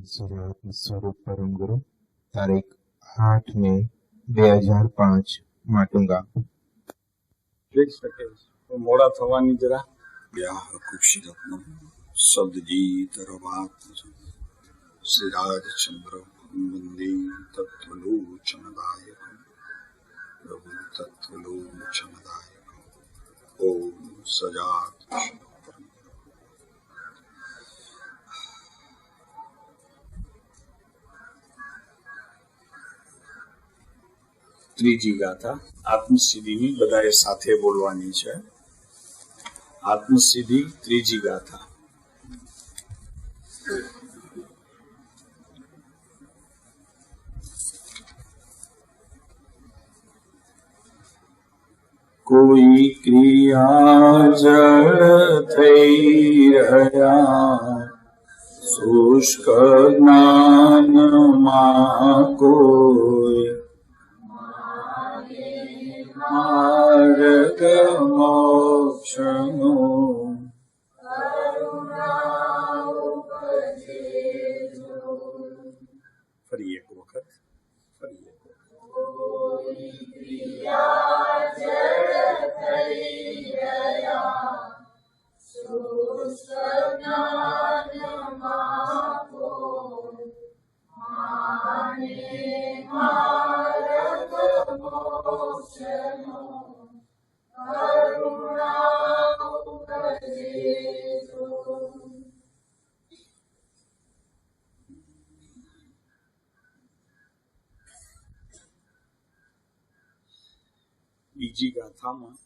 સજાવતી સ્વરૂપ પરમ ગુરુ તારીખ 8 મે 2005 માટુંગા જોઈ શકે તો મોડા થવાની જરા વ્યાહ કુક્ષિરત્નમ શબ્દજી તરવાત શ્રીરાજ ચંદ્ર વંદે તત્વલોચનદાયક પ્રભુ તત્વલોચનદાયક ઓમ સજાત ત્રીજી ગાથા આત્મસિદ્ધિની બધાએ સાથે બોલવાની છે. આત્મસિદ્ધિ ત્રીજી ગાથા. કોઈ ક્રિયા જળ થઈ રહ્યા શુષ્ક જ્ઞાનમાં કોઈ માર્ગ મોક્ષનો ફરી એક વખત બીજી ગાથામાં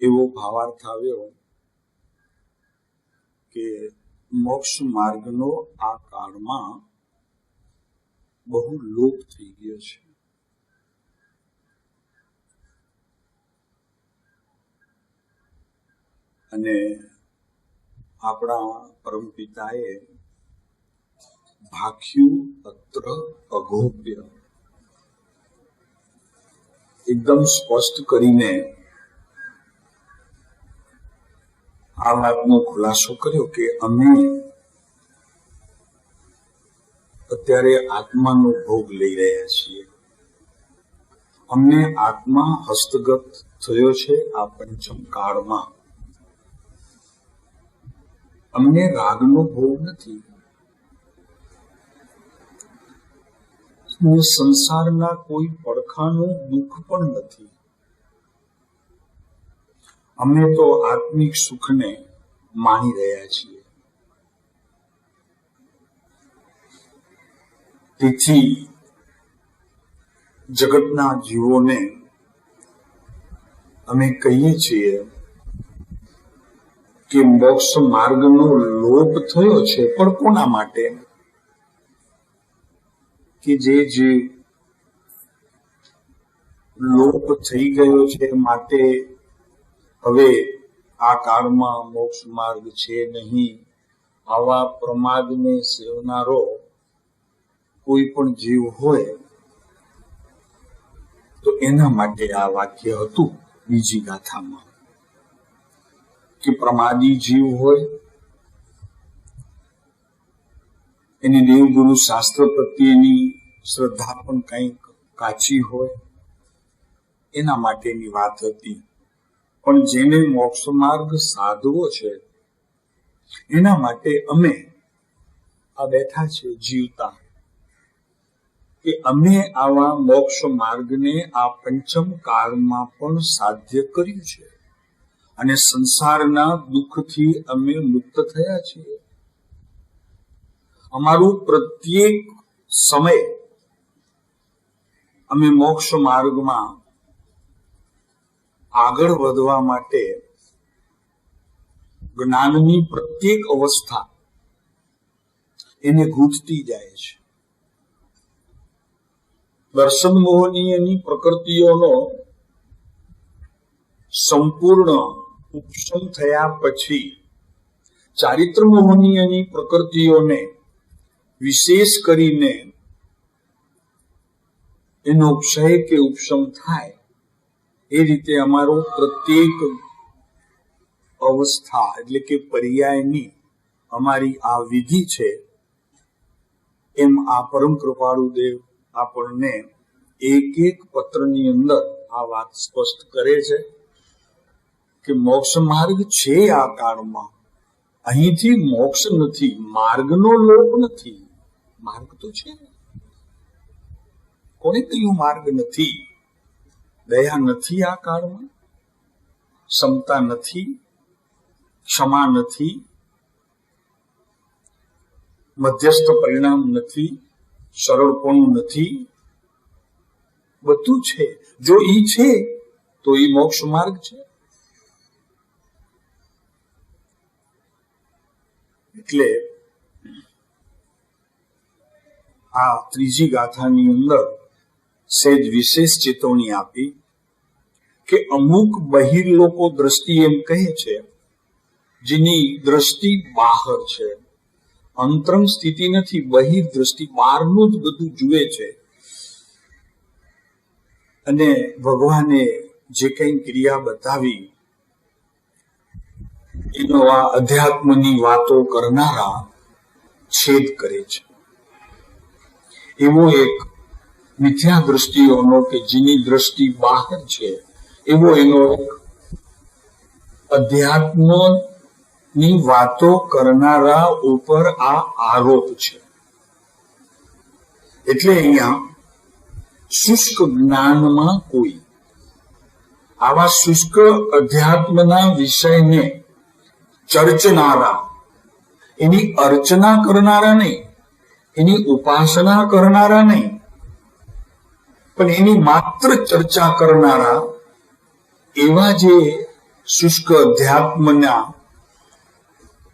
એવો ભાવાર્થ આવ્યો કે મોક્ષ માર્ગનો આ કાળમાં બહુ લોપ થઈ ગયો છે. અને આપણા પરમપિતાએ ભાખ્યું અત્ર અગોપ્ય એકદમ સ્પષ્ટ કરીને આ વાતનો ખુલાસો કર્યો કે અમે અત્યારે આત્માનો ભોગ લઈ રહ્યા છીએ. અમને આત્મા હસ્તગત થયો છે આ પંચમ કાળમાં. અમને રાગનો ભોગ નથી. સંસારના કોઈ પડખાનું દુઃખ પણ નથી. અમે તો આત્મિક સુખને માણી રહ્યા છીએ. તેથી જગતના જીવોને અમે કહીએ છીએ કે મોક્ષ માર્ગનો લોપ થયો છે, પણ કોના માટે? કે જે લોપ થઈ ગયો છે માટે હવે આ કાળમાં મોક્ષ માર્ગ છે નહીં. આવા પ્રમાદને સેવનારો કોઈ પણ જીવ હોય તો એના માટે આ વાક્ય હતું બીજી ગાથામાં. કે પ્રમાદી જીવ હોય, એની દેવગુરુ શાસ્ત્ર પ્રત્યેની શ્રદ્ધા પણ કંઈક કાચી હોય, એના માટેની વાત હતી. પણ જેને મોક્ષ માર્ગ સાધવો છે એના માટે અમે આ બેઠા છે જીવતા, કે અમે આવા મોક્ષ માર્ગને આ પંચમ કાળમાં પણ સાધ્ય કર્યું છે અને સંસારના દુઃખથી અમે મુક્ત થયા છીએ. અમારું પ્રત્યેક સમય અમે મોક્ષ માર્ગમાં આગળ વધવા માટે જ્ઞાનની પ્રત્યેક અવસ્થા એને ગૂંથતી જાય છે. દર્શન મોહનીયની પ્રકૃતિઓનો સંપૂર્ણ ઉપશમ થયા પછી ચારિત્ર મોહનીયની પ્રકૃતિઓને વિશેષ કરીને એનો ક્ષય કે ઉપશમ થાય એ રીતે અમારો પ્રત્યેક અવસ્થા એટલે કે પર્યાયની અમારી આ વિધિ છે, એમ આ પરમ કૃપાળુ દેવ આપણને એક એક પત્રની અંદર આ વાત સ્પષ્ટ કરે છે કે મોક્ષ માર્ગ છે આ કાળમાં. અહીંથી મોક્ષ નથી, માર્ગનો લોપ નથી. માર્ગ તો છે. કોને કહ્યું માર્ગ નથી? દયા નથી આ કાળમાં, ક્ષમતા નથી, ક્ષમા નથી, મધ્યસ્થ પરિણામ નથી, સરળપણું નથી. બધું છે. જો ઈ છે તો ઈ મોક્ષ માર્ગ છે. એટલે આ ત્રીજી ગાથાની અંદર સહેજ વિશેષ ચેતવણી આપી કે અમુક બહિર લોકો દ્રષ્ટિ એમ કહે છે, જેની દ્રષ્ટિ બહાર છે, અંતરંગ સ્થિતિ નથી, બહિર દ્રષ્ટિ, બહારનું જ બધું જુએ છે. અને ભગવાને જે કઈ ક્રિયા બતાવી એનો આ અધ્યાત્મની વાતો કરનારા છેદ કરે છે. એવો એક મિથ્યા દ્રષ્ટિઓનો કે જેની દ્રષ્ટિ બહાર છે, એવો એનો એક અધ્યાત્મની વાતો કરનારા ઉપર આ આરોપ છે. એટલે અહીંયા શુષ્ક જ્ઞાનમાં કોઈ આવા શુષ્ક અધ્યાત્મના વિષયને ચર્ચનારા, એની અર્ચના કરનારા નહીં, એની ઉપાસના કરનારા નહીં, પણ એની માત્ર ચર્ચા કરનારા એવા જે શુષ્ક અધ્યાત્મના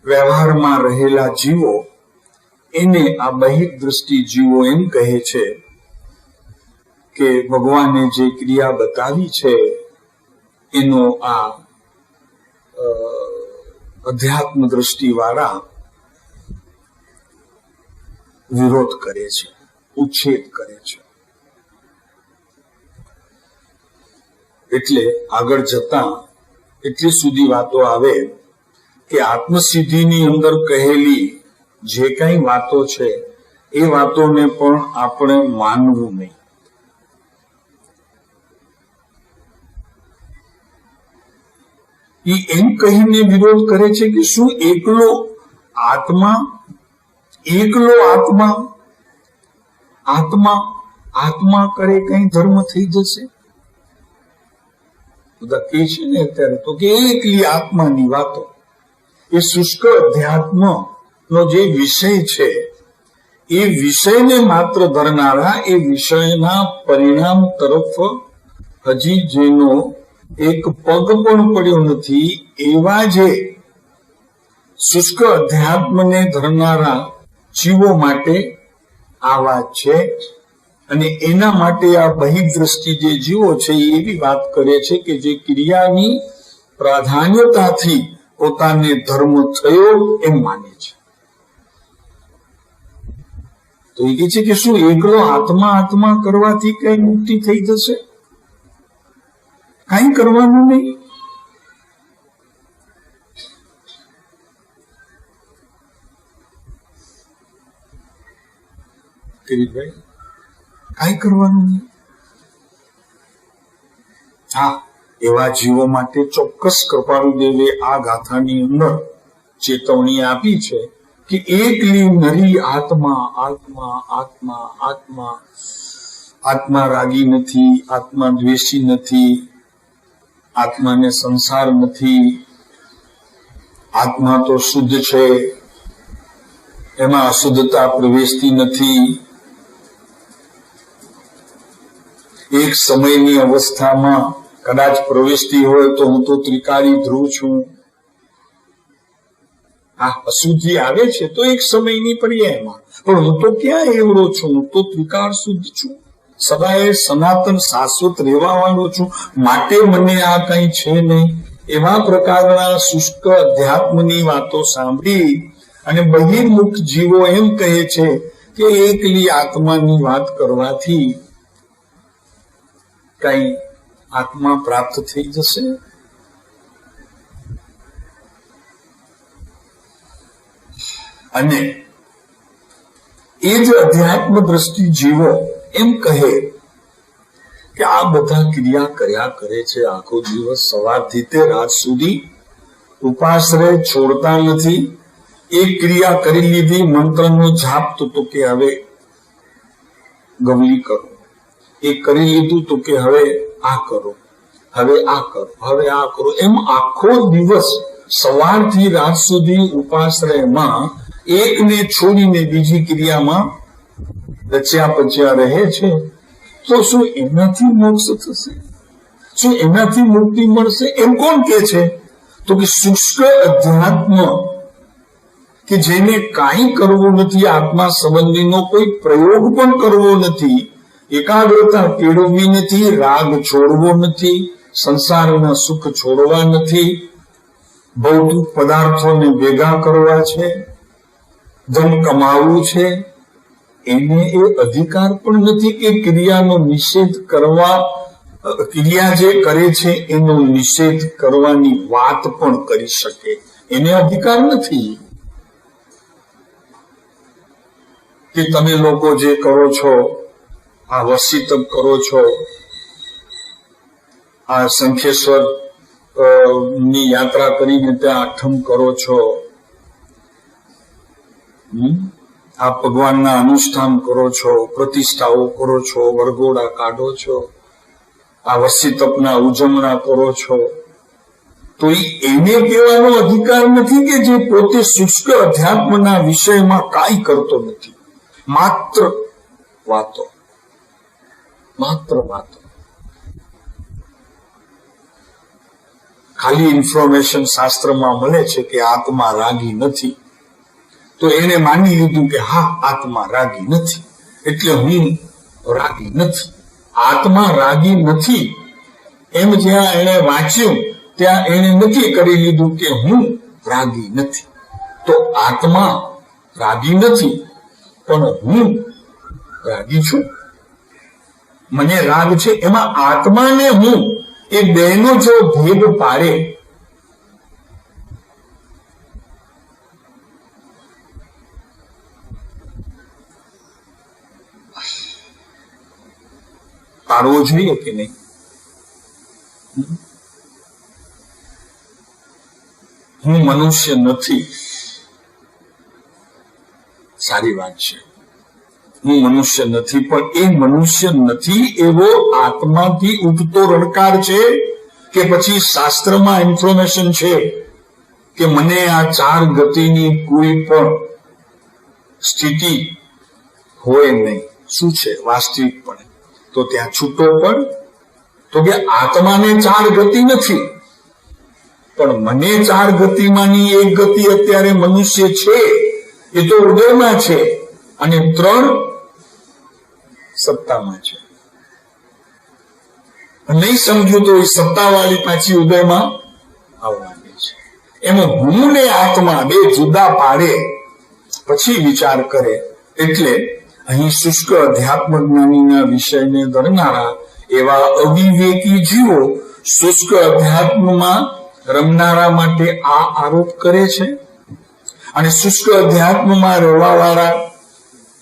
વ્યવહારમાં રહેલા જીવો, એને આ બહિર દ્રષ્ટિ જીવો એમ કહે છે કે ભગવાને જે ક્રિયા બતાવી છે એનો આ અધ્યાત્મ દ્રષ્ટિ વાળા વિરોધ કરે છે, ઉચ્છેદ કરે છે. એટલે આગળ જતા એટલી સુધી વાતો આવે કે આત્મસિદ્ધિની અંદર કહેલી જે કઈ વાતો છે એ વાતોને પણ આપણે માનવું નહીં. એમ કહીને વિરોધ કરે છે કે શું એકલો આત્મા કરે કઈ ધર્મ થઈ જશે? બધા કે છે ને અત્યારે તો કે એકલી આત્માની વાતો. એ શુષ્ક અધ્યાત્મ નો જે વિષય છે એ વિષયને માત્ર ધરનારા, એ વિષયના પરિણામ તરફ હજી જેનો એક પગ પણ પડ્યો નથી, એવા જે શુષ્ક અધ્યાત્મને ધરનારા જીવો માટે આ વાત છે. અને એના માટે આ બહિર્દ્રષ્ટિ જે જીવો છે એ એવી વાત કરે છે કે જે ક્રિયાની પ્રાધાન્યતાથી પોતાને ધર્મ થયો એમ માને છે. તો એ કહે છે કે શું એકલો આત્મા કરવાથી કઈ મુક્તિ થઈ જશે? કઈ કરવાનું નહીં. કિરીટભાઈ, કઈ કરવાનું નહીં. હા, એવા જીવો માટે ચોક્કસ કૃપાળુ દેવે આ ગાથાની અંદર ચેતવણી આપી છે કે એકલી નરી આત્મા રાગી નથી, આત્મા દ્વેષી નથી, આત્માને સંસાર નથી, આત્મા તો શુદ્ધ છે, એમાં અશુદ્ધતા પ્રવેશતી નથી. એક સમયની અવસ્થામાં કદાચ પ્રવેશતી હોય તો હું તો ત્રિકાળી ધ્રુવ છું. આ અશુદ્ધિ આવે છે તો એક સમયની પર્યાયમાં, પણ હું તો ક્યાં એવડો છું, હું તો ત્રિકાળ શુદ્ધ છું, સદાય સનાતન શાશ્વત રહેવા વાળો છું, માટે મને આ કઈ છે નહીં. એવા પ્રકારના શુષ્ક અધ્યાત્મની વાતો સાંભળી અને બહિર્મુખ જીવો એમ કહે છે કે એકલી આત્માની વાત કરવાથી કઈ આત્મા પ્રાપ્ત થઈ જશે? અને એ જ અધ્યાત્મ દ્રષ્ટિ જીવો એમ કહે કે આ બધા ક્રિયા કર્યા કરે છે આખો દિવસ, સવારથી તે રાત સુધી ઉપાસ રહે, છોડતા નથી. એક ક્રિયા કરી લીધી, મંત્રનો જાપ, તો કે હવે ગવલી કરો. એ કરી લીધું તો કે હવે આ કરો, હવે આ કરો, હવે આ કરો. એમ આખો દિવસ સવારથી રાત સુધી ઉપાસ રહેમાં એકને છોડીને બીજી ક્રિયામાં રચ્યા પચ્યા રહે છે. તો શું એનાથી મોક્ષ થશે? શું એનાથી મુક્તિ મળશે? એમ કોણ કે છે? તો કે શુષ્ક અધ્યાત્મ, કે જેને કાંઈ કરવું નથી, આત્મા સંબંધીનો કોઈ પ્રયોગ પણ કરવો નથી, એકાગ્રતા કેળવવી નથી, રાગ છોડવો નથી, સંસારના સુખ છોડવા નથી, ભૌતિક પદાર્થોને ભેગા કરવા છે, ધન કમાવવું છે, એને એ અધિકાર પણ નથી કે ક્રિયાનો નિષેધ કરવા, ક્રિયા જે કરે છે એનો નિષેધ કરવાની વાત પણ કરી શકે. એને અધિકાર નથી કે તમે લોકો જે કરો છો, આ વસીતપ કરો છો, આ શંખેશ્વર ની યાત્રા કરીને ત્યાં આઠમ કરો છો, આ ભગવાનના અનુષ્ઠાન કરો છો, પ્રતિષ્ઠાઓ કરો છો, વરઘોડા કાઢો છો, આ વસીતપના ઉજવણા કરો છો, તો એને કહેવાનો અધિકાર નથી કે જે પોતે શુષ્ક અધ્યાત્મના વિષયમાં કાંઈ કરતો નથી. માત્ર વાતો, માત્ર વાતો, ખાલી ઇન્ફોર્મેશન શાસ્ત્રમાં મળે છે કે આત્મા રાગી નથી, તો એને માની લીધું કે હા આત્મા રાગી નથી એટલે હું રાગી નથી. આત્મા રાગી નથી એમ જ્યાં એને વાંચ્યું ત્યાં એને નક્કી કરી લીધું કે હું રાગી નથી. તો આત્મા રાગી નથી પણ હું રાગી છું, મને રાગ છે. એમાં આત્મા ને હું એ બેનો જો ભેદ પાડે પાડવો જોઈએ કે નહીં? હું મનુષ્ય નથી, સારી વાત છે, હું મનુષ્ય નથી, પણ એ મનુષ્ય નથી એવો આત્માથી ઉઠતો રણકાર છે કે પછી શાસ્ત્રમાં ઇન્ફોર્મેશન છે કે મને આ ચાર ગતિની કોઈ પણ સ્થિતિ હોય નહીં? શું છે વાસ્તવિકપણે? તો ત્યાં છૂટો પણ તો કે આત્માને ચાર ગતિ નથી, પણ મને ચાર ગતિમાંની એક ગતિ અત્યારે મનુષ્ય છે, એ તો ઉદયમાં છે, અને 3 સત્તામાં છે. નહીં સમજ્યું તો એ સત્તાવાળી પાછી ઉદયમાં આવવાની છે. એમાં હું ને આત્મા બે જુદા પાડે પછી વિચાર કરે. એટલે અહીં શુષ્ક અધ્યાત્મ જ્ઞાનીના વિષયને ધરનારા એવા અવિવેકી જીવો શુષ્ક અધ્યાત્મમાં રમનારા માટે આ આરોપ કરે છે, અને શુષ્ક અધ્યાત્મમાં રહેવાવાળા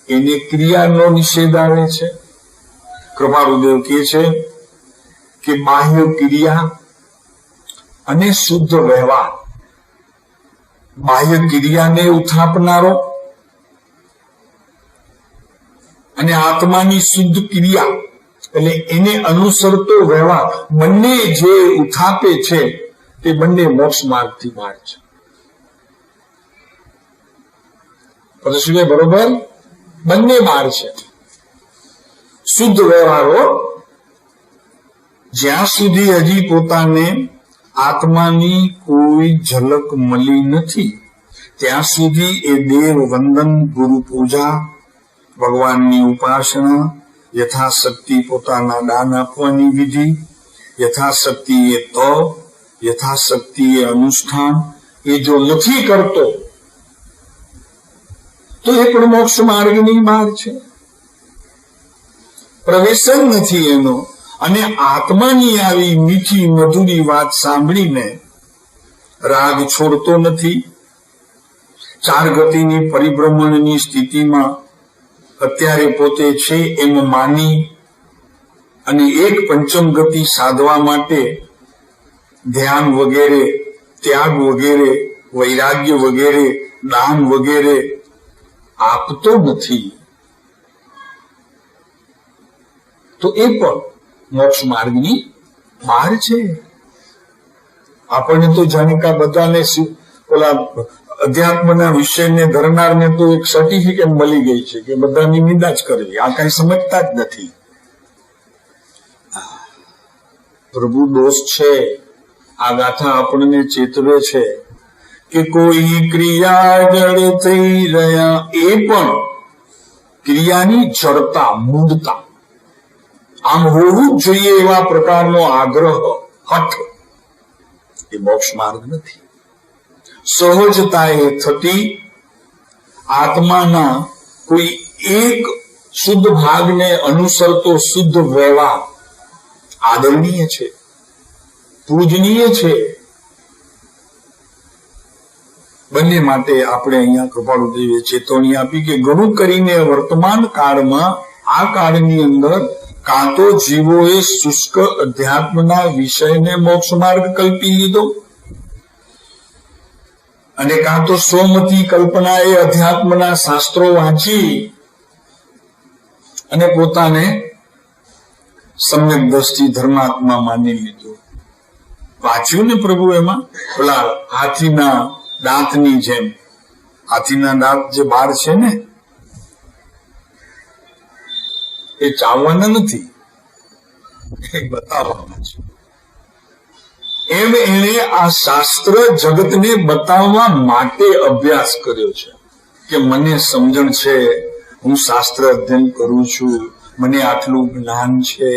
એને ક્રિયાનો નિષેધ આવે છે. કૃપાળુદેવ કહે છે કે બાહ્ય ક્રિયા અને શુદ્ધ વ્યવહાર, બાહ્ય ક્રિયાને ઉથાપનારો અને આત્માની શુદ્ધ ક્રિયા એટલે એને અનુસરતો વ્યવહાર, બંને જે ઉથાપે છે તે બંને મોક્ષ માર્ગથી બહાર છે. પછી બરોબર, બંને બહાર છે. શુદ્ધ વ્યવહારો જ્યાં સુધી હજી પોતાને આત્માની કોઈ ઝલક મળી નથી ત્યાં સુધી એ દેવ વંદન, ગુરુ પૂજા, ભગવાનની ઉપાસના, યથાશક્તિ પોતાના દાન આપવાની વિધિ, યથાશક્તિ એ તપ, યથાશક્તિ એ અનુષ્ઠાન, એ જો નથી કરતો તો એ પણ મોક્ષ માર્ગની બહાર છે, પ્રવેશ જ નથી એનો. અને આત્માની આવી મીઠી મધુરી વાત સાંભળીને રાગ છોડતો નથી, ચાર ગતિની પરિભ્રમણની સ્થિતિમાં અત્યારે પોતે છે એમ માની અને એક પંચમ ગતિ સાધવા માટે ધ્યાન વગેરે, ત્યાગ વગેરે, વૈરાગ્ય વગેરે, દાન વગેરે આપતો નથી, તો એ પણ મોક્ષ માર્ગની બહાર છે. આપણને તો જાણકા બધાને ઓલા અધ્યાત્મના વિષયને ધરનારને તો એક સર્ટિફિકેટ મળી ગઈ છે કે બધાની નિંદા જ કરવી. આ કઈ સમજતા જ નથી. પ્રભુ દોષ છે. આ ગાથા આપણને ચેતવે છે કે કોઈ ક્રિયા જડ થઈ રહ્યા, એ પણ ક્રિયાની જડતા, મૂળતા, આમ હોવું જ જોઈએ એવા પ્રકારનો આગ્રહ, હઠ, એ મોક્ષ માર્ગ નથી. સહજતાએ થતી આત્માના કોઈ એક શુદ્ધ ભાગને અનુસરતો શુદ્ધ વ્યવહાર આદરણીય છે, પૂજનીય છે. બંને માટે આપણે અહીંયા કૃપાળુદેવે ચેતવણી આપી કે ઘણું કરીને વર્તમાન કાળમાં, આ કાળની અંદર કાં તો જીવોએ શુષ્ક અધ્યાત્મના વિષયને મોક્ષ માર્ગ કલ્પી લીધો, અને કાં તો સોમતી કલ્પનાએ અધ્યાત્મના શાસ્ત્રો વાંચી અને પોતાને સમ્યક દ્રષ્ટિ ધર્માત્મા માની લીધું. વાંચ્યું ને પ્રભુ એમાં પેલા હાથીના દાંતની જેમ. હાથીના દાંત જે બાર છે ને, એ ચાવવાના નથી, એ બતાવવાના છે. એમ એને આ શાસ્ત્ર જગતને બતાવવા માટે અભ્યાસ કર્યો છે કે મને સમજણ છે, હું શાસ્ત્ર અધ્યયન કરું છું, મને આટલું જ્ઞાન છે.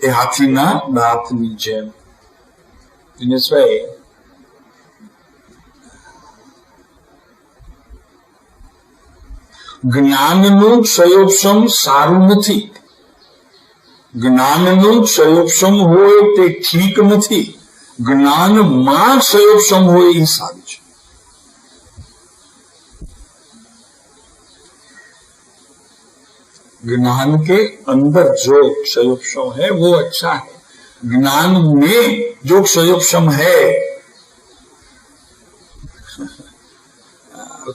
એ હાથીના દાંતની જેમ. જ્ઞાનનું ક્ષયોક્ષમ સારું નથી. જ્ઞાનનું ક્ષયોક્ષમ હોય તે ઠીક નથી. જ્ઞાનમાં ક્ષયોક્ષમ હોય એ સારું છે. ज्ञान के अंदर जो क्षयोक्षम है वो अच्छा है. ज्ञान में जो क्षयोक्षम है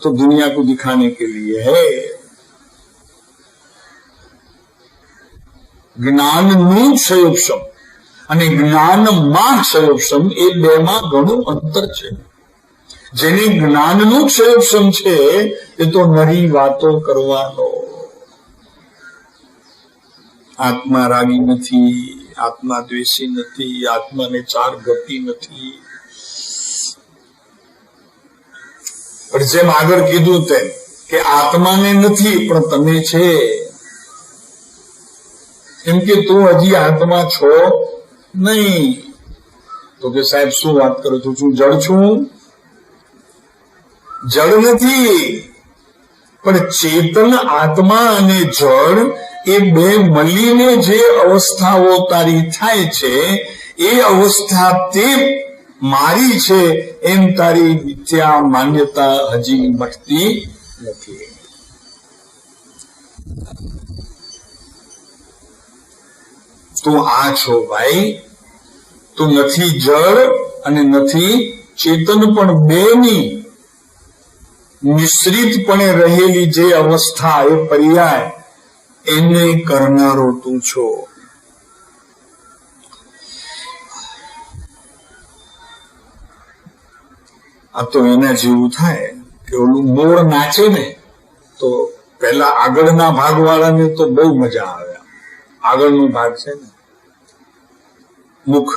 तो दुनिया को दिखाने के लिए है. જ્ઞાનનું ક્ષયોક્ષમ અને જ્ઞાનમાં ક્ષયોક્ષમ એ બેમાં ઘણું અંતર છે. જેને જ્ઞાનનું ક્ષયોક્ષમ છે એ તો નરી વાતો કરવાનો. આત્મા રાગી નથી, આત્મા દ્વેષી નથી, આત્માને ચાર ગતિ નથી. પણ જેમ આગળ કીધું તેમ કે આત્માને નથી પણ તમે છે. કેમ કે તું હજી આત્મા છો નહીં. તો કે સાહેબ શું વાત કરો છો, હું જળ છું? જળ નથી, પણ ચેતન આત્મા અને જળ એ બે મળીને જે અવસ્થાઓ તારી થાય છે એ અવસ્થા તે મારી છે એમ તારી મિથ્યા માન્યતા હજી મટતી નથી. તું આ છો ભાઈ, તું નથી જળ અને નથી ચેતન, પણ બેની મિશ્રિતપણે રહેલી જે અવસ્થા એ પર્યાય એને કરનારો તું છો. આ તો એના જેવું થાય કે ઓલું મોર નાચે ને તો પેલા આગળના ભાગ વાળાને તો બહુ મજા આવે. આગળનો ભાગ છે ને મુખ,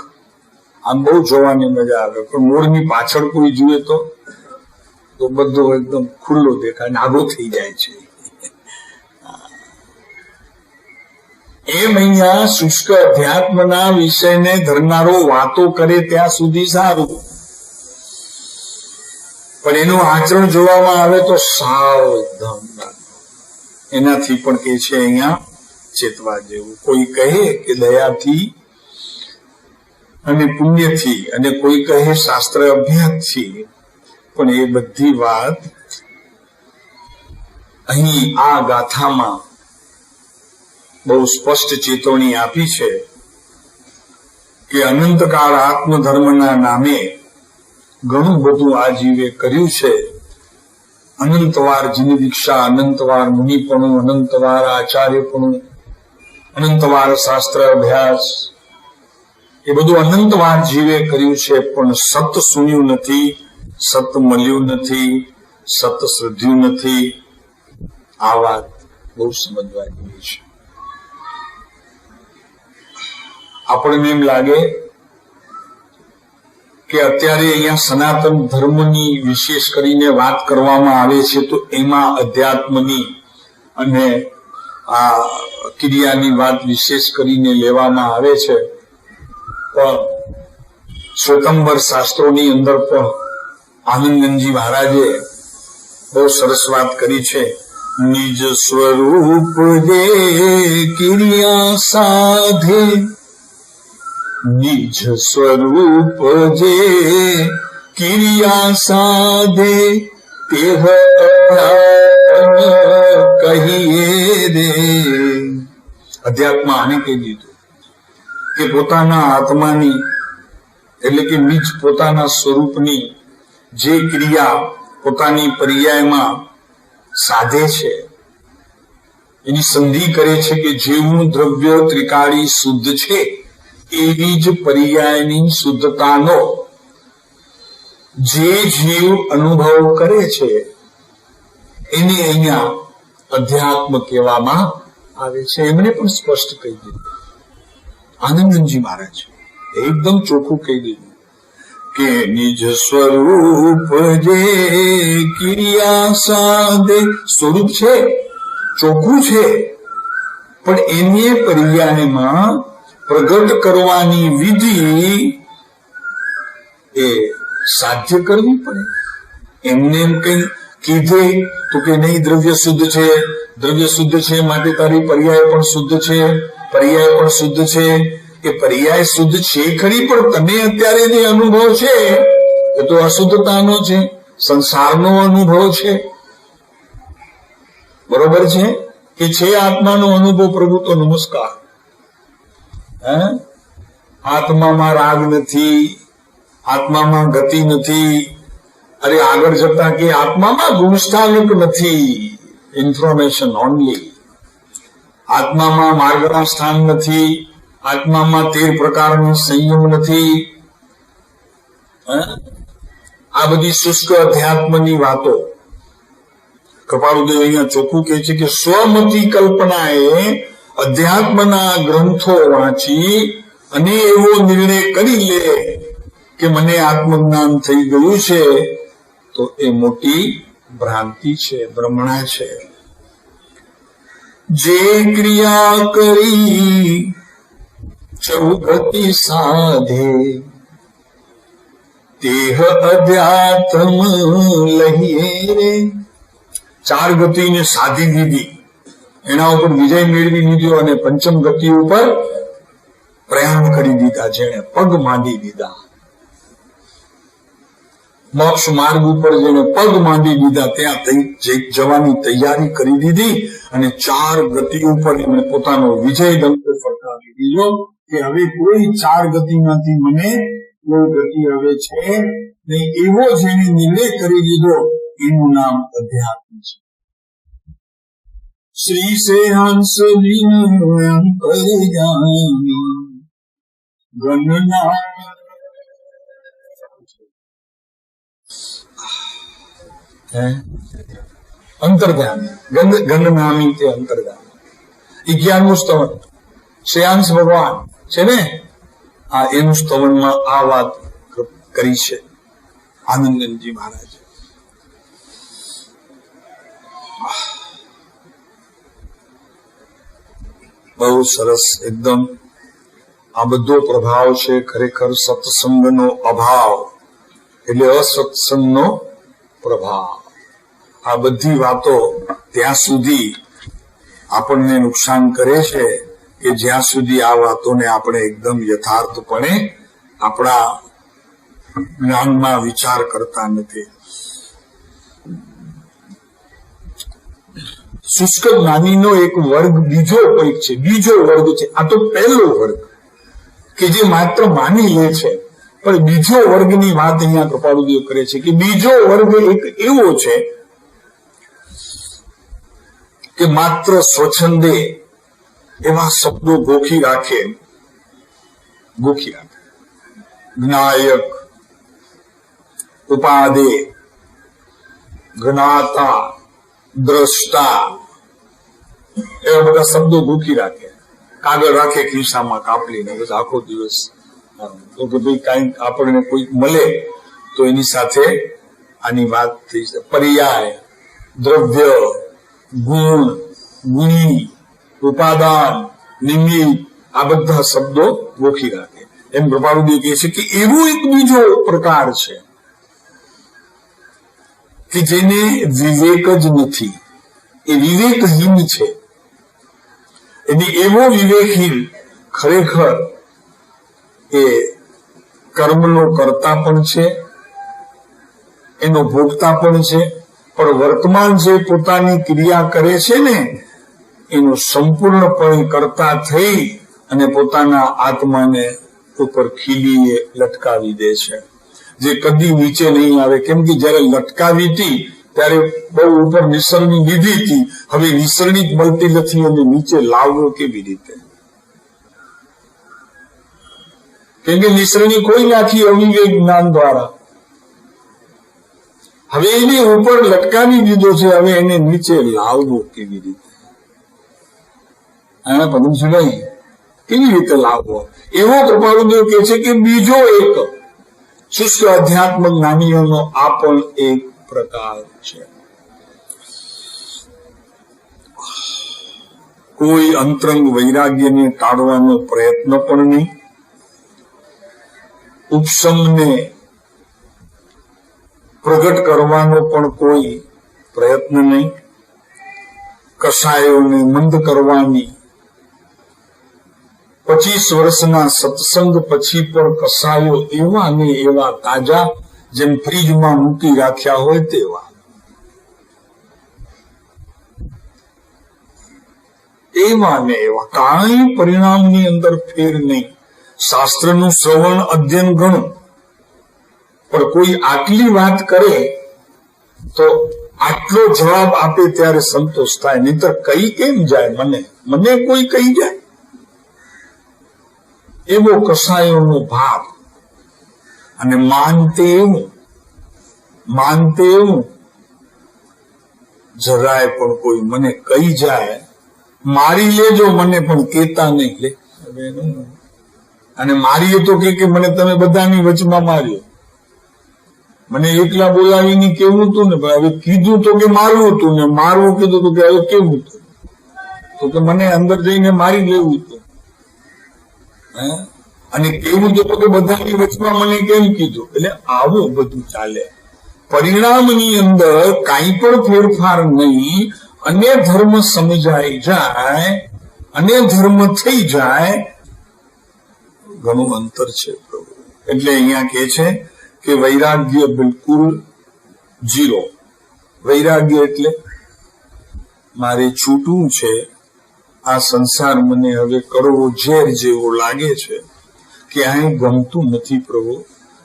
આમ બહુ જોવાની મજા આવે, પણ મોરની પાછળ કોઈ જુએ તો બધો એકદમ ખુલ્લો દેખાય, નાગો થઈ જાય છે. એમ અહીંયા શુષ્ક અધ્યાત્મના વિષયને ધરનારો વાતો કરે ત્યાં સુધી સારું, પણ એનું આચરણ જોવામાં આવે તો સાવ એકદમ એનાથી પણ કે છે અહીંયા ચેતવા જેવું. કોઈ કહે કે દયાથી અને પુણ્યથી, અને કોઈ કહે શાસ્ત્ર અભ્યાસથી, પણ એ બધી વાત અહીં આ ગાથામાં બહુ સ્પષ્ટ ચેતવણી આપી છે કે અનંતકાળ આત્મધર્મના નામે ઘણું બધું આ જીવે કર્યું છે. અનંતવાર જીવ દીક્ષા, અનંતવાર મુનિપણું, અનંતવાર આચાર્યપણું, અનંતવાર શાસ્ત્ર અભ્યાસ, એ બધું અનંતવાર જીવે કર્યું છે, પણ સત સુન્યું નથી, સત મળ્યું નથી, સત શ્રદ્ધ્યું નથી. આ વાત બહુ સમજવા જેવી છે. આપણને એમ લાગે કે અત્યારે અહીંયા સનાતન ધર્મની વિશેષ કરીને વાત કરવામાં આવે છે, તો એમાં અધ્યાત્મની અને આ ક્રિયાની વાત વિશેષ કરીને લેવામાં આવે છે. પણ શ્વેતાંબર શાસ્ત્રોની અંદર પણ આનંદનજી મહારાજે બહુ સરસ વાત કરી છે. નિજ સ્વરૂપ જે ક્રિયા સાધે, નિજ સ્વરૂપ જે ક્રિયા સાધે, તેહ કહીએ રે. અધ્યાત્મ આને કહી દીધું કે પોતાના આત્માની એટલે કે નિજ પોતાના સ્વરૂપની જે ક્રિયા પોતાની પર્યાયમાં સાધે છે, એની સંધિ કરે છે કે જેવું દ્રવ્ય ત્રિકાળી શુદ્ધ છે એવી જ પર્યાયની શુદ્ધતાનો જે જીવ અનુભવ કરે છે એને અહીંયા અધ્યાત્મ કહેવામાં આવે છે. એમણે પણ સ્પષ્ટ કહી દીધું. આનંદનજી મહારાજ એકદમ ચોખ્ખું કહી દીધું કે નિજ સ્વરૂપ જે ક્રિયા સાધે, સ્વરૂપ છે, ચોખ્ખું છે, પણ એને પર્યાયમાં પ્રગટ કરવાની વિધિ એ સાધ્ય કરવી પડે. એમને એમ કઈ કીધે તો કે નહીં દ્રવ્ય શુદ્ધ છે, દ્રવ્ય શુદ્ધ છે માટે તારી પર્યાય પણ શુદ્ધ છે, પર્યાય પણ શુદ્ધ છે. એ પર્યાય શુદ્ધ છે ખરી, પણ તને અત્યારે જે અનુભવ છે એ તો અશુદ્ધતાનો છે, સંસારનો અનુભવ છે. બરોબર છે કે છે આત્માનો અનુભવ? પ્રભુ તો નમસ્કાર. આત્મામાં રાગ નથી, આત્મામાં ગતિ નથી. અરે આગળ જતા કે આત્મામાં ગુણસ્થાનક નથી, ઇન્ફોર્મેશન ઓનલી. આત્મામાં માર્ગના સ્થાન નથી, આત્મામાં 13 પ્રકારનો સંયમ નથી. આ બધી શુષ્ક અધ્યાત્મની વાતો. કૃપાળુદેવ અહીંયા ચોખ્ખું કહે છે કે સ્વમતી કલ્પનાએ અધ્યાત્મના ગ્રંથો વાંચી અને એવો નિર્ણય કરી લે કે મને આત્મજ્ઞાન થઈ ગયું છે, તો એ મોટી ભ્રાંતિ છે, ભ્રમણા છે. જે ક્રિયા કરી ચૌગતિ સાધે, તેહ અધ્યાત્મ લહીએ રે. 4 ગતિને સાધી દીધી, એના ઉપર વિજય મેળવી લીધો અને પંચમ ગતિ ઉપર પ્રયાણ કરી દીધા, જેને પગ માંડી દીધા. મોક્ષ માર્ગ ઉપર જેને પગ માંડી દીધા ત્યાં જવાની તૈયારી કરી દીધી અને 4 ગતિ ઉપર એમણે પોતાનો વિજય ડંકો ફટકાવી દીધો કે હવે કોઈ 4 ગતિમાંથી મને કોઈ ગતિ હવે છે નહીં. એવો જેને નિર્ણય કરી દીધો એનું નામ અધ્યાત્મ છે. શ્રી સે હંસ ગણના અંતર્ધ્યાન, ગણનામી તે અંતર્ધ્યાન. 11મું સ્તવન શ્રેયાંશ ભગવાન છે ને, આ એનું સ્તવનમાં આ વાત કરી છે આનંદનજી મહારાજ. બહુ સરસ એકદમ. આ બધો પ્રભાવ છે ખરેખર સત્સંગનો અભાવ એટલે અસત્સંગનો પ્રભાવ. આ બધી વાતો ત્યાં સુધી આપણને નુકસાન કરે છે કે જ્યાં સુધી આ વાતોને આપણે એકદમ યથાર્થપણે આપણા જ્ઞાનમાં વિચાર કરતા નથી. શુષ્ક જ્ઞાનીનો એક વર્ગ બીજો કોઈક છે, બીજો વર્ગ છે. આ તો પહેલો વર્ગ કે જે માત્ર માની લે છે, પણ બીજો વર્ગની વાત અહીંયા કૃપાળુદેવ કરે છે કે બીજો વર્ગ એક એવો છે કે માત્ર સ્વચ્છંદે એવા શબ્દો ગોખી રાખે. જ્ઞાયક, ઉપાદે, જ્ઞાતા, દ્રષ્ટા, એવા બધા શબ્દો ગોખી રાખે, કાગળ રાખે ખિસ્સામાં કાપલીને, બસ આખો દિવસ. તો કે ભાઈ કઈક આપણને કોઈ મળે તો એની સાથે આની વાત થઈ છે. પર્યાય, દ્રવ્ય, ગુણ, ગુણી, ઉપાદાન, નિમિત્ત, આ બધા શબ્દો ગોખી રાખે. એમ કૃપાળુદેવ કહે છે કે એવો એક બીજો પ્રકાર છે કે જેને વિવેક જ નથી, એ વિવેકહીન છે. એટલે એવો વિવેકહીન ખરેખર એ કર્મનો કરતા પણ છે, એનો ભોગતા પણ છે, પણ વર્તમાન જે પોતાની ક્રિયા કરે છે ને એનો સંપૂર્ણપણે કરતા થઈ અને પોતાના આત્માને ઉપર ખીલીએ લટકાવી દે છે, જે કદી નીચે નહીં આવે. કેમ કે જયારે લટકાવી હતી ત્યારે બહુ ઉપર નિસરણી લીધી હતી, હવે નિસરણી જ મળતી નથી અને નીચે લાવવો કેવી રીતે? કેમ કે નિસરણી કોઈ નાખી અવિવેક જ્ઞાન દ્વારા. હવે એને ઉપર લટકાવી દીધો છે, હવે એને નીચે લાવવો કેવી રીતે? આના પદમ સુનાઈ કેવી રીતે લાવવો? એવો કૃપાળુદેવ કહે છે કે બીજો એક શુષ્ક અધ્યાત્મ જ્ઞાનીઓનો આ પણ એક પ્રકાર છે. કોઈ અંતરંગ વૈરાગ્યને ટાળવાનો પ્રયત્ન પણ નહીં, ઉપશમને પ્રગટ કરવાનો પણ કોઈ પ્રયત્ન નહીં, કસાયોને મંદ કરવાની 25 વર્ષના સત્સંગ પછી પણ કસાયો એવા ને એવા તાજા, જેમ ફ્રીજમાં મૂકી રાખ્યા હોય તેવા. એવા ને એવા, કાંઈ પરિણામની અંદર ફેર નહીં. શાસ્ત્રનું શ્રવણ અધ્યયન ઘણું, પણ કોઈ આટલી વાત કરે તો આટલો જવાબ આપે ત્યારે સંતોષ થાય, નહીતર કઈ કેમ જાય? મને કોઈ કહી જાય. એવો કસાયોનો ભાવ અને માનતે એવું જરાય પણ કોઈ મને કહી જાય મારી લેજો, મને પણ કેતા નહીં. લે અને મારીએ તો કે મને તમે બધાની વચમાં માર્યો. મને એકલા બોલાવીને કેવું હતું ને, હવે કીધું તો કે મારવું હતું ને, મારવું કીધું તો કે હવે કેવું હતું, તો કે મને અંદર જઈને મારી લેવું હતું. અને કેવું તો કે બધાની વચમાં મને કેમ કીધું? એટલે આવું બધું ચાલે. પરિણામની અંદર કાંઈ પણ ફેરફાર નહીં, અન્ય ધર્મ સમજાઈ જાય, અન્ય ધર્મ થઈ જાય, ઘણું અંતર છે પ્રભુ. એટલે અહીંયા કે છે કે વૈરાગ્ય બિલકુલ ઝીરો. વૈરાગ્ય એટલે મારે છૂટવું છે, આ સંસાર મને હવે કડવો ઝેર જેવો લાગે છે, ક્યાંય ગમતું નથી પ્રભુ,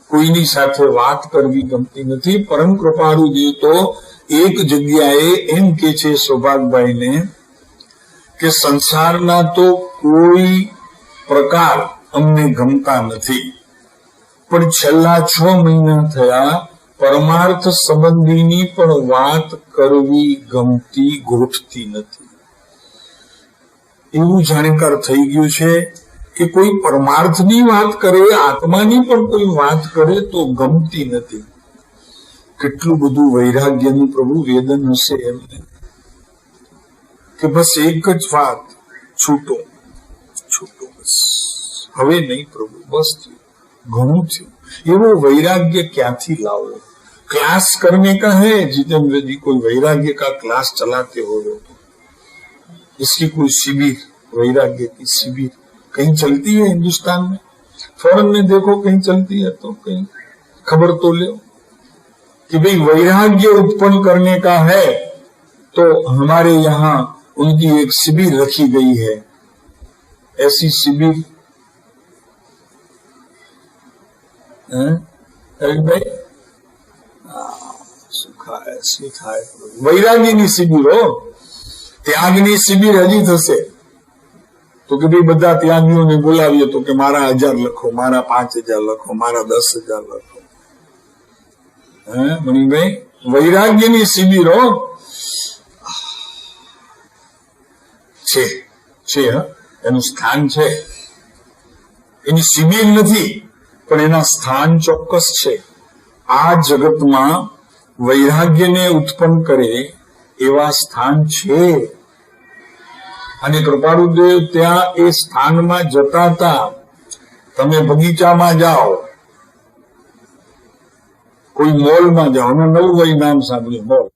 કોઈની સાથે વાત કરવી ગમતી નથી. પરમ કૃપાળુજી તો એક જગ્યાએ એમ કે છે સૌભાગભાઈને કે સંસારના તો કોઈ પ્રકાર અમને ગમતા નથી, પણ છેલ્લા 6 મહિના થયા પરમાર્થ સંબંધીની પણ વાત કરવી ગમતી ગોઠતી નથી. એવું જાણકાર થઈ ગયું છે કે કોઈ પરમાર્થની વાત કરે, આત્માની પણ કોઈ વાત કરે તો ગમતી નથી. કેટલું બધું વૈરાગ્યનું પ્રભુ વેદન હશે એમને કે બસ એક જ વાત, છૂટો છૂટો, બસ હવે નહીં પ્રભુ, બસ થયું, ઘણું થયું. એવો વૈराग्य ક્યાંથી लाओ? क्लास करने का है जितेंद्र जी, कोई वैराग्य का क्लास चलाते हो इसकी कोई शिविर, वैराग्य की शिविर कहीं चलती है हिंदुस्तान में? फॉरेन में देखो कहीं चलती है तो कहीं खबर तो ले कि भाई वैराग्य उत्पन्न करने का है तो हमारे यहाँ उनकी एक शिविर रखी गई है। ऐसी शिविर भाई વૈરાગીની શિબિરો, ત્યાગની શિબિર હજી થશે તો કે ભાઈ બધા ત્યાગીઓને બોલાવીએ તો કે મારા 1000 લખો, મારા 5000 લખો, મારા 10,000 લખો. મણિભાઈ, વૈરાગ્યની શિબિરો છે એનું સ્થાન છે. એની શિબિર નથી પણ એના સ્થાન ચોક્કસ છે. આ જગતમાં વૈરાગ્યને ઉત્પન્ન કરે એવા સ્થાન છે. અને કૃપાળુદેવ ત્યાં એ સ્થાનમાં જતા હતા. તમે બગીચામાં જાઓ, કોઈ મોલમાં જાઓ, અમે નવું વય નામ સાંભળ્યું, મોલ.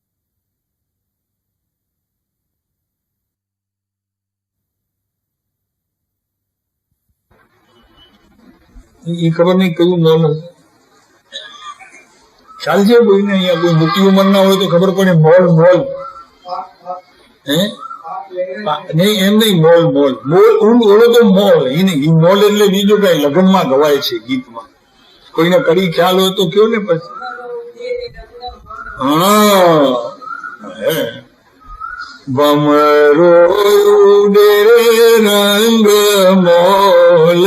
એ ખબર નહીં કયું મોલ હશે, ખ્યાલ છે કોઈને? અહીંયા કોઈ મોટી ઉંમરના હોય તો ખબર પડે. મોલ નહીં, એમ નહીં, મોલ ઓળો તો મોલ એ નહીં. મોલ એટલે બીજું કઈ લગ્નમાં ગવાય છે ગીતમાં. કોઈને કડી ખ્યાલ હોય તો કયો ને પછી. ભમરો ઉડે રંગ મોલ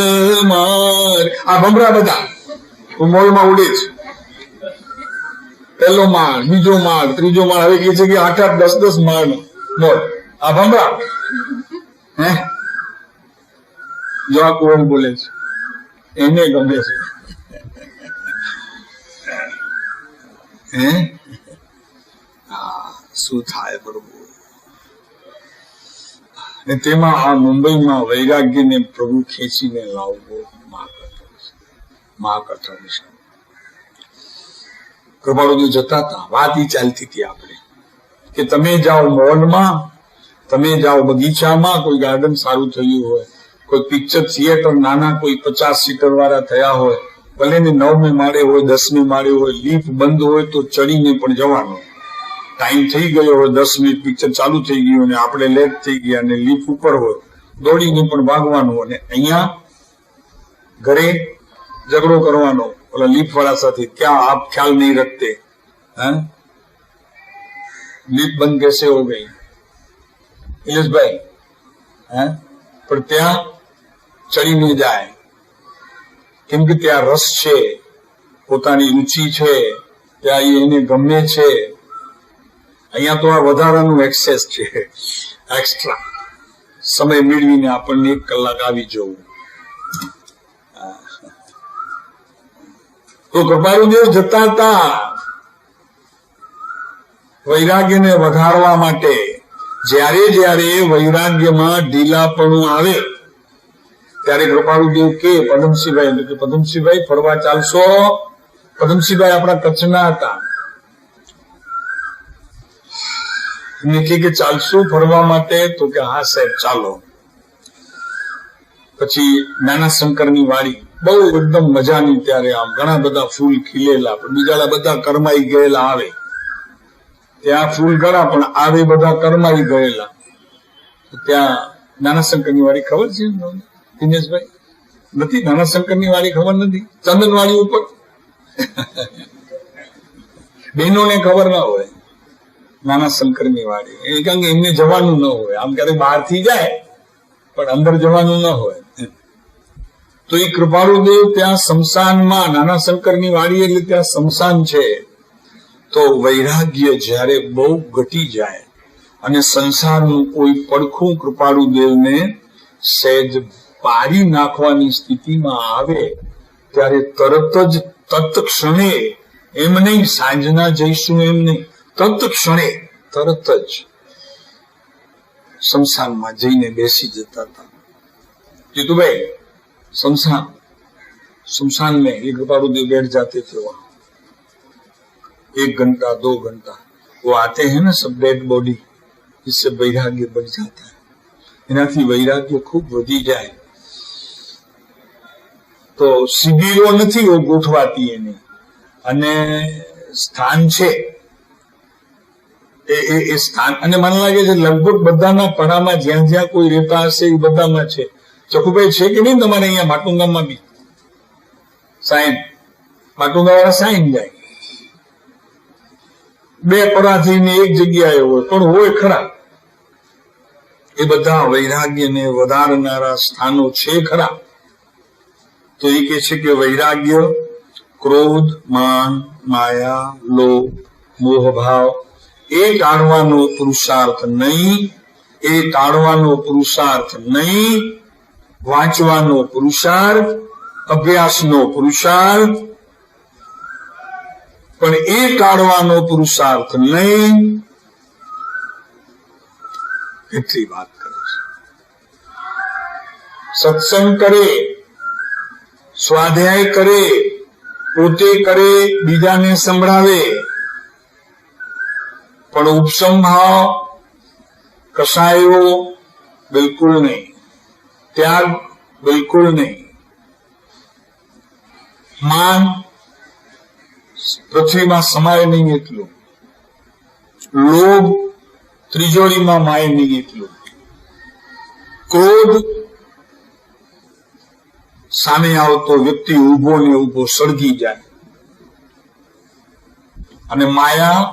માર. આ ભમરા બધા મોલમાં ઉડે છે. પહેલો માળ, બીજો માળ, ત્રીજો માળ, હવે કે છે કે 8-8, 10-10 માળ મોલ. આ ભમરા જો આ કોણ બોલે છે એને ગમે છે. શું થાય પ્રભુ? ને તેમાં આ મુંબઈમાં વૈરાગ્યને પ્રભુ ખેંચીને લાવવો મહાકઠણ છે. કૃપાળુદેવ જતા હતા, વાત ઈ ચાલતી હતી આપણે કે તમે જાઓ મોલમાં, તમે જાઓ બગીચામાં, કોઈ ગાર્ડન સારું થયું હોય, કોઈ પિક્ચર થિયેટર નાના કોઈ 50 સીટર વાળા થયા હોય, ભલે ને 9મે માળે હોય, 10મે માળે હોય, લીફ બંધ હોય તો ચડીને પણ જવાનું. ટાઈમ થઈ ગયો હોય, 10 મિનિટ પિક્ચર ચાલુ થઈ ગયું અને આપણે લેટ થઈ ગયા અને લીફ ઉપર હોય, દોડીને પણ ભાગવાનું. અને અહીંયા ઘરે ઝઘડો કરવાનો ઓલા લીફ વાળા સાથે, ક્યાં આપ ખ્યાલ નહીં રખતે, લીફ બંધ कैसे हो गई ઇલેશભાઈ? પણ ત્યાં ચડીને જાય કેમ કે ત્યાં રસ છે, પોતાની રુચિ છે, ત્યાં એને ગમે છે. અહીંયા તો આ વધારાનું એક્સેસ છે, એક્સ્ટ્રા સમય મેળવીને આપણને 1 કલાક આવી જવું. તો કૃપાળુદેવ જતા હતા વૈરાગ્યને વધારવા માટે. જ્યારે વૈરાગ્યમાં ઢીલાપણું આવે ત્યારે કૃપાળુદેવ કે પદમસિંહભાઈ ફરવા ચાલશો? પદમસિંહભાઈ આપણા કચ્છના હતા. એમને કે ચાલશું ફરવા માટે? તો કે હા સાહેબ ચાલો. પછી નાના શંકરની વાડી બહુ એકદમ મજાની, ત્યારે આમ ઘણા બધા ફૂલ ખીલેલા, પણ બીજા બધા કરમાઈ ગયેલા આવે. ત્યાં ફૂલ ઘણા પણ આવે બધા કરમાઈ ગયેલા. ત્યાં નાના શંકરની વાડી ખબર છે દિનેશભાઈ? નથી? નાના શંકરની વાડી ખબર નથી? ચંદનવાડી ઉપર બહેનોને ખબર ના હોય નાના શંકરની વાડી, કારણ કે એમને જવાનું ન હોય. આમ ક્યારેક બહારથી જાય પણ અંદર જવાનું ન હોય. તો એ કૃપાળુદેવ ત્યાં શમશાનમાં, નાના શંકરની વાડી એટલે ત્યાં શમશાન છે. તો વૈરાગ્ય જ્યારે બહુ ઘટી જાય અને સંસારનું કોઈ પડખું કૃપાળુદેવને સહેજ પાડી નાખવાની સ્થિતિમાં આવે ત્યારે તરત જ તત્ક્ષણે, એમ નહીં સાંજના જઈશું એમ નહીં, તત્ક્ષણે તરત જ શમશાનમાં જઈને બેસી જતા હતા. જીતુભાઈ, शमशान में ये कृपालुदेव बैठ जाते थे वहां 1 घंटा 2 घंटा. वो आते हैं ना सब डेड बॉडी, इससे वैराग्य बढ़ जाता है. એનાથી વૈરાગ્ય ખૂબ વધી જાય. તો શિબિરો નથી ગોઠવાતી એની, અને સ્થાન છે એ સ્થાન. અને મને લાગે છે લગભગ બધાના પરામાં જ્યાં જ્યાં કોઈ રહેતા હશે એ બધામાં છે. ચકુભાઈ છે કે નહીં તમારે અહીંયા માટુંગામાં બી? સાઈન માટુંગા વાળા સાઈન જાય, બે પરાથી ને એક જગ્યાએ હોય પણ હોય ખરા. એ બધા વૈરાગ્યને વધારનારા સ્થાનો છે ખરા. તો એ કે છે કે વૈરાગ્ય, ક્રોધ, માન, માયા, લોભ, મોહભાવ એ ટાળવાનો પુરુષાર્થ નહીં, એ ટાળવાનો પુરુષાર્થ નહીં. વાંચવાનો પુરુષાર્થ, અભ્યાસનો પુરુષાર્થ, પણ એ ટાળવાનો પુરુષાર્થ નહીં. કેટલી વાત કરે છે. સત્સંગ કરે, સ્વાધ્યાય કરે, પોતે કરે, બીજાને સંભળાવે, પણ ઉપસમ ભાવ, કસાયો બિલકુલ નહીં, ત્યાગ બિલકુલ નહીં. માન પૃથ્વીમાં સમાય નહીં એટલું, લોભ ત્રિજોરીમાં માય નહીં એટલું, ક્રોધ સામે આવતો વ્યક્તિ ઉભો ને ઉભો સળગી જાય, અને માયા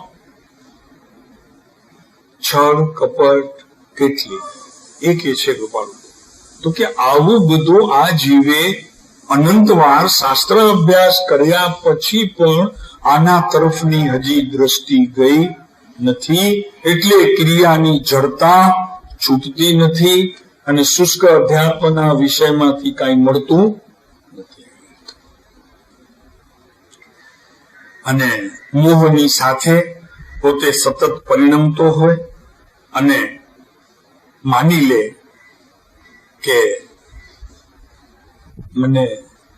છળ કપટ કેટલી. એ કે છે કૃપાળુ તો કે આવું બધું આ જીવે અનંતવાર શાસ્ત્ર અભ્યાસ કર્યા પછી પણ આના તરફની હજી દ્રષ્ટિ ગઈ નથી. એટલે ક્રિયાની જડતા છૂટતી નથી અને શુષ્ક અધ્યાત્મના વિષયમાંથી કઈ મળતું નથી. અને મોહની સાથે પોતે સતત પરિણમતો હોય અને માની લે કે મને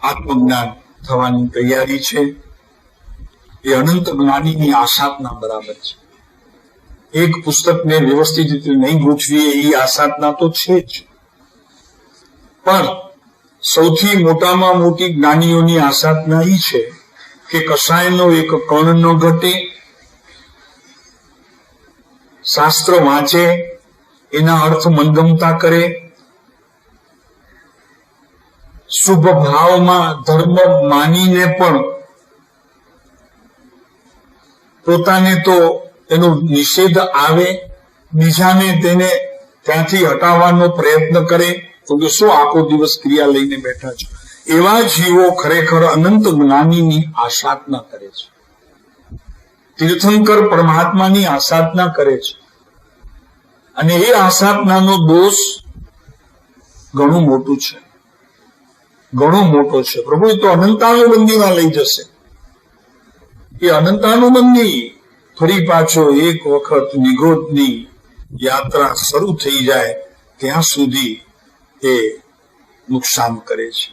આત્મજ્ઞાન થવાની તૈયારી છે. એ અનંત જ્ઞાનીની આશાતના બરાબર છે. એક પુસ્તકને વ્યવસ્થિત રીતે નહીં ગૂંચવીએ એ આશાતના તો છે જ, પણ સૌથી મોટામાં મોટી જ્ઞાનીઓની આશાતના એ છે કે કસાયનો એક કણ ન ઘટે, શાસ્ત્ર વાંચે, એના અર્થ મનગમતા કરે, શુભ ભાવમાં ધર્મ માનીને પણ પોતાને તો એનો નિષેધ આવે, બીજાને તેને ત્યાંથી હટાવવાનો પ્રયત્ન કરે. તો કે શું આખો દિવસ ક્રિયા લઈને બેઠા છો? એવા જીવો ખરેખર અનંત જ્ઞાનીની આસાધના કરે છે, તીર્થંકર પરમાત્માની આસાધના કરે છે. અને એ આસાધનાનો દોષ ઘણું મોટું છે, ઘણો મોટો છે. પ્રભુ તો અનંતાનુબંધીમાં લઈ જશે. એ અનંતાનુબંધી ફરી પાછો એક વખત નિગોદની યાત્રા શરૂ થઈ જાય ત્યાં સુધી એ નુકસાન કરે છે.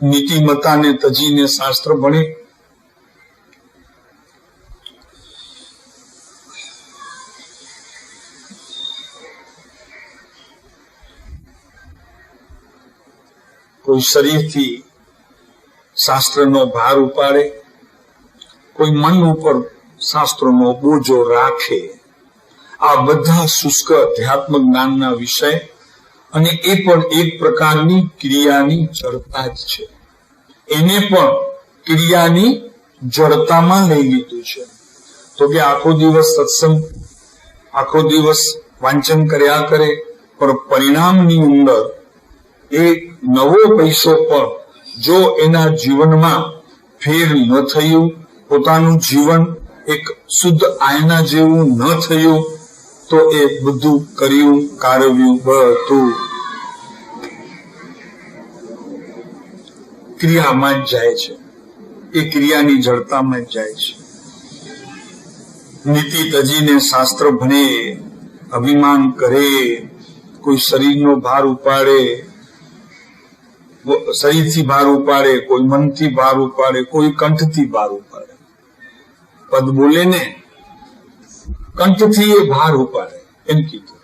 નીતિમત્તાને તજીને શાસ્ત્ર ભણે, કોઈ શરીરથી શાસ્ત્રનો ભાર ઉપાડે, કોઈ મન ઉપર શાસ્ત્રોનો બોજો રાખે. આ બધા શુષ્ક અધ્યાત્મ જ્ઞાનના વિષય, અને એ પણ એક પ્રકારની ક્રિયાની જડતા જ છે. એને પણ ક્રિયાની જડતામાં લઈ લીધું છે. તો કે આખો દિવસ સત્સંગ, આખો દિવસ વાંચન કર્યા કરે, પણ પરિણામની અંદર એક નવો પૈસો પણ જો એના જીવનમાં ફેર ન થયું, પોતાનું જીવન એક શુદ્ધ આયના જેવું ન થયું, તો એ બધું કર્યું કારવ્યું બધું ક્રિયામાં જ જાય છે, એ ક્રિયાની જડતામાં જ જાય છે. નીતિ તજીને શાસ્ત્ર ભણે, અભિમાન કરે, કોઈ શરીરનો ભાર ઉપાડે, શરીરથી ભાર ઉપાડે, કોઈ મનથી ભાર ઉપાડે, કોઈ કંઠથી ભાર ઉપાડે. પદ બોલે ને કંઠથી એ ભાર ઉપાડે એમ કીધું.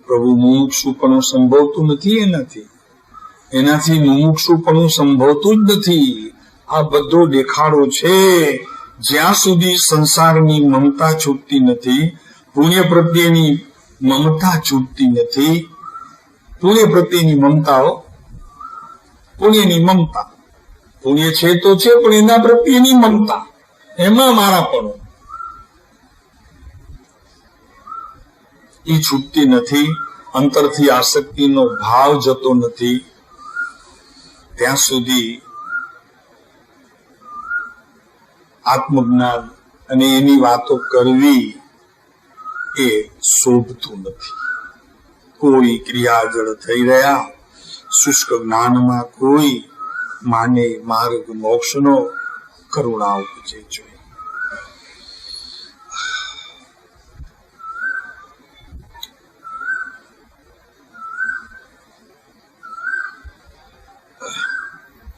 પ્રભુ મુમુક્ષુ પણ સંભવતું નથી એનાથી. એનાથી મુમુક્ષુપણું સંભવતું જ નથી. આ બધો દેખાડો છે. જ્યાં સુધી સંસારની મમતા છૂટતી નથી, પુણ્ય પ્રત્યેની મમતા છૂટતી નથી. પુણ્ય પ્રત્યેની મમતાઓ, પુણ્યની મમતા, પુણ્ય છે તો છે, પણ એના પ્રત્યેની મમતા, એમાં મારાપણું એ છૂટતી નથી. અંતરથી આસક્તિનો ભાવ જતો નથી. ત્યાં સુધી આત્મજ્ઞાન અને એની વાતો કરવી એ શોભતું નથી. કોઈ ક્રિયાજળ થઈ રહ્યા, શુષ્ક જ્ઞાનમાં કોઈ માને માર્ગ મોક્ષનો કરુણા ઉપજે જોઈએ.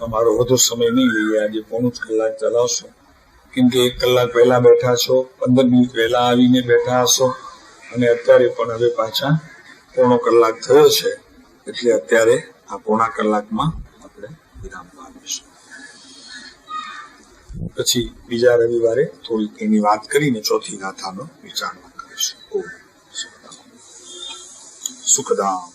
અમારો વધુ સમય નહીં લઈએ, આજે પોણું જ કલાક ચલાવશો, કેમ કે 1 કલાક પહેલા બેઠા છો, 15 મિનિટ પહેલા આવીને બેઠા હશો, અને અત્યારે પણ હવે પાછા પોણો કલાક થયો છે, એટલે અત્યારે આ પોણા કલાકમાં આપણે વિરામ આપીશું. પછી બીજા રવિવારે થોડીક એની વાત કરીને ચોથી ગાથાનો વિચારણા કરીશું. ઓમ સુખદામ.